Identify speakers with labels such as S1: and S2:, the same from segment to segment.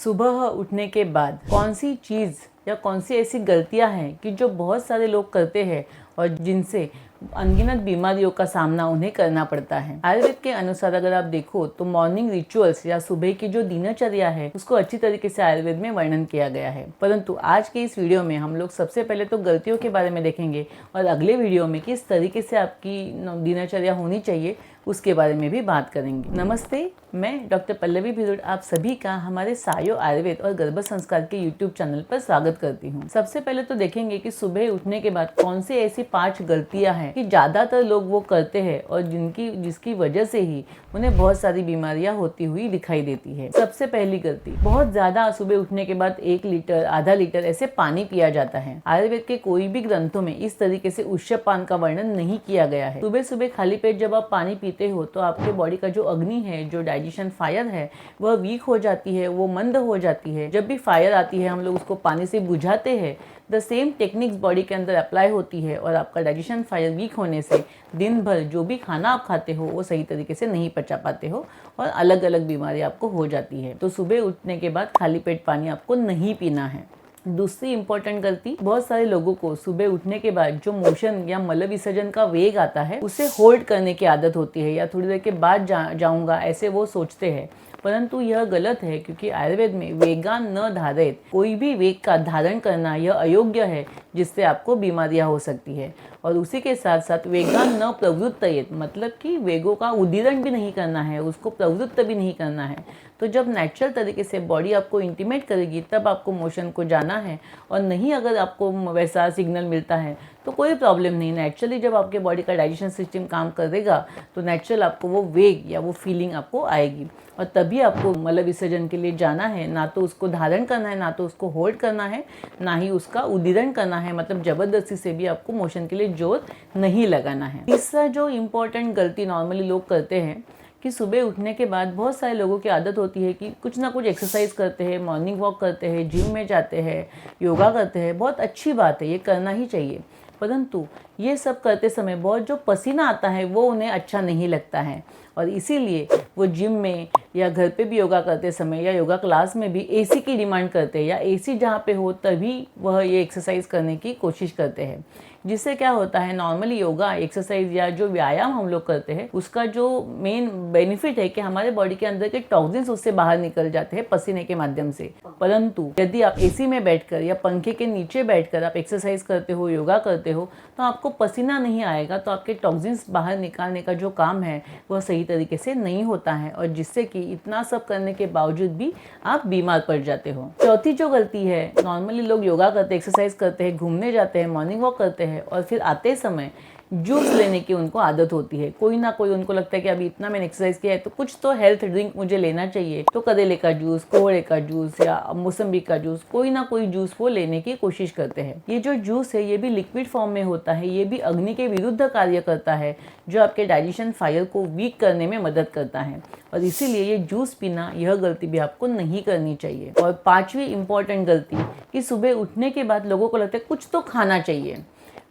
S1: सुबह उठने के बाद कौन सी चीज़ या कौन सी ऐसी गलतियां हैं कि जो बहुत सारे लोग करते हैं और जिनसे अनगिनत बीमारियों का सामना उन्हें करना पड़ता है। आयुर्वेद के अनुसार अगर आप देखो तो मॉर्निंग रिचुअल्स या सुबह की जो दिनचर्या है उसको अच्छी तरीके से आयुर्वेद में वर्णन किया गया है। परंतु आज के इस वीडियो में हम लोग सबसे पहले तो गलतियों के बारे में देखेंगे और अगले वीडियो में किस तरीके से आपकी दिनचर्या होनी चाहिए उसके बारे में भी बात करेंगे। नमस्ते, मैं डॉक्टर पल्लवी भिरुड आप सभी का हमारे सायो आयुर्वेद और गर्भ संस्कार के यूट्यूब चैनल पर स्वागत करती हूँ। सबसे पहले तो देखेंगे कि सुबह उठने के बाद कौन सी ऐसी 5 गलतियां हैं कि ज्यादातर लोग वो करते हैं और जिसकी वजह से ही उन्हें बहुत सारी बीमारियां होती हुई दिखाई देती है। सबसे पहली गलती, बहुत ज्यादा सुबह उठने के बाद 1 लीटर आधा लीटर ऐसे पानी पिया जाता है। आयुर्वेद के कोई भी ग्रंथों में इस तरीके से उष्णपान का वर्णन नहीं किया गया है। सुबह सुबह खाली पेट जब आप पानी पीते हो तो आपके बॉडी का जो अग्नि है, जो डाइजेशन फायर है, वह वीक हो जाती है, वो मंद हो जाती है। जब भी फायर आती है हम लोग उसको पानी से बुझाते हैं। द सेम टेक्निक्स बॉडी के अंदर अप्लाई होती है और आपका डाइजेशन फायर वीक होने से दिन भर जो भी खाना आप खाते हो वो सही तरीके से नहीं पचा पाते हो और अलग अलग बीमारी आपको हो जाती है। तो सुबह उठने के बाद खाली पेट पानी आपको नहीं पीना है। दूसरी इंपॉर्टेंट गलती, बहुत सारे लोगों को सुबह उठने के बाद जो मोशन या मल विसर्जन का वेग आता है उसे होल्ड करने की आदत होती है या थोड़ी देर के बाद जाऊंगा ऐसे वो सोचते हैं। परंतु यह गलत है क्योंकि आयुर्वेद में वेगान न धारित, कोई भी वेग का धारण करना यह अयोग्य है जिससे आपको बीमारियां हो सकती है। और उसी के साथ साथ वेगान न प्रवृत्तयेत, मतलब कि वेगों का उदीरण भी नहीं करना है, उसको प्रवृत्त भी नहीं करना है। तो जब नेचुरल तरीके से बॉडी आपको इंटीमेट करेगी तब आपको मोशन को जाना है और नहीं अगर आपको वैसा सिग्नल मिलता है तो कोई प्रॉब्लम नहीं। नेचुरली जब आपके बॉडी का डाइजेशन सिस्टम काम करेगा तो नेचुरल आपको वो वेग या वो फीलिंग आपको आएगी और तभी आपको मल विसर्जन के लिए जाना है। ना तो उसको धारण करना है, ना तो उसको होल्ड करना है, ना ही उसका उदीरण करना है, मतलब जबरदस्ती से भी आपको मोशन के लिए जोर नहीं लगाना है। तीसरा जो इम्पोर्टेंट गलती नॉर्मली लोग करते हैं कि सुबह उठने के बाद बहुत सारे लोगों की आदत होती है कि कुछ ना कुछ एक्सरसाइज करते हैं, मॉर्निंग वॉक करते हैं, जिम में जाते हैं, योगा करते हैं। बहुत अच्छी बात है, ये करना ही चाहिए। परंतु ये सब करते समय बहुत जो पसीना आता है वो उन्हें अच्छा नहीं लगता है और इसीलिए वो जिम में या घर पे भी योगा करते समय या योगा क्लास में भी एसी की डिमांड करते हैं या एसी जहाँ पे हो तभी वह ये एक्सरसाइज करने की कोशिश करते हैं। जिससे क्या होता है, नॉर्मली योगा एक्सरसाइज या जो व्यायाम हम लोग करते हैं उसका जो मेन बेनिफिट है कि हमारे बॉडी के अंदर के टॉक्सिन्स उससे बाहर निकल जाते हैं पसीने के माध्यम से। परंतु यदि आप एसी में बैठकर या पंखे के नीचे बैठकर आप एक्सरसाइज करते हो, योगा करते हो तो आपको पसीना नहीं आएगा, तो आपके टॉक्सिन्स बाहर निकालने का जो काम है वह सही तरीके से नहीं होता है और जिससे कि इतना सब करने के बावजूद भी आप बीमार पड़ जाते हो। चौथी जो गलती है, नॉर्मली लोग योगा करते हैं, एक्सरसाइज करते हैं, घूमने जाते हैं, मॉर्निंग वॉक करते हैं और फिर आते समय जूस लेने की उनको आदत होती है। कोई ना कोई उनको लगता है कि अभी इतना मैंने एक्सरसाइज किया है तो कुछ तो हेल्थ ड्रिंक मुझे लेना चाहिए, तो करेले का जूस, कोहड़े का जूस या मौसम्बी का जूस, कोई ना कोई जूस वो लेने की कोशिश करते हैं। ये जो जूस है ये भी लिक्विड फॉर्म में होता है, ये भी अग्नि के विरुद्ध कार्य करता है जो आपके डाइजेशन फायर को वीक करने में मदद करता है और इसीलिए ये जूस पीना, यह गलती भी आपको नहीं करनी चाहिए। और 5वीं इंपॉर्टेंट गलती कि सुबह उठने के बाद लोगों को लगता है कुछ तो खाना चाहिए।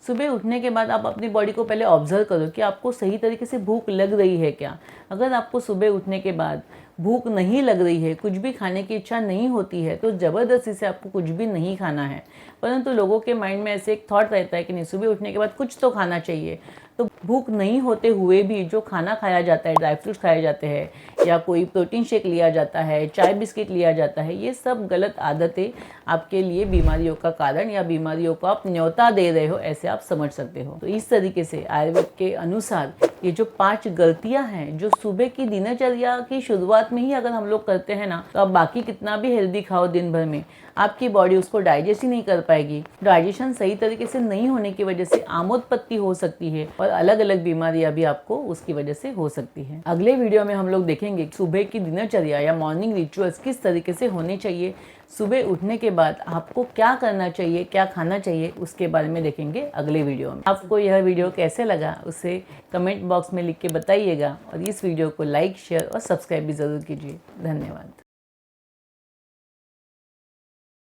S1: सुबह उठने के बाद आप अपनी बॉडी को पहले ऑब्जर्व करो कि आपको सही तरीके से भूख लग रही है क्या। अगर आपको सुबह उठने के बाद भूख नहीं लग रही है, कुछ भी खाने की इच्छा नहीं होती है तो ज़बरदस्ती से आपको कुछ भी नहीं खाना है। परंतु लोगों के माइंड में ऐसे एक थॉट रहता है कि नहीं, सुबह उठने के बाद कुछ तो खाना चाहिए। तो भूख नहीं होते हुए भी जो खाना खाया जाता है, ड्राई फ्रूट्स खाए जाते हैं या कोई प्रोटीन शेक लिया जाता है, चाय बिस्किट लिया जाता है, ये सब गलत आदतें आपके लिए बीमारियों का कारण या बीमारियों को आप न्योता दे रहे हो, ऐसे आप समझ सकते हो। तो इस तरीके से आयुर्वेद के अनुसार ये जो 5 गलतियां हैं जो सुबह की दिनचर्या की शुरुआत में ही अगर हम लोग करते हैं ना, तो आप बाकी कितना भी हेल्दी खाओ दिन भर में, आपकी बॉडी उसको डाइजेस्ट ही नहीं कर पाएगी। डाइजेशन सही तरीके से नहीं होने की वजह से आमोदपत्ति हो सकती है और अलग अलग बीमारियां भी आपको उसकी वजह से हो सकती है। अगले वीडियो में हम लोग देखेंगे सुबह की दिनचर्या या मॉर्निंग रिचुअल्स किस तरीके से होने चाहिए, सुबह उठने के बाद आपको क्या करना चाहिए, क्या खाना चाहिए, उसके बारे में देखेंगे अगले वीडियो में। आपको यह वीडियो कैसे लगा उसे कमेंट बॉक्स में लिख के बताइएगा और इस वीडियो को लाइक, शेयर और सब्सक्राइब भी ज़रूर कीजिए। धन्यवाद।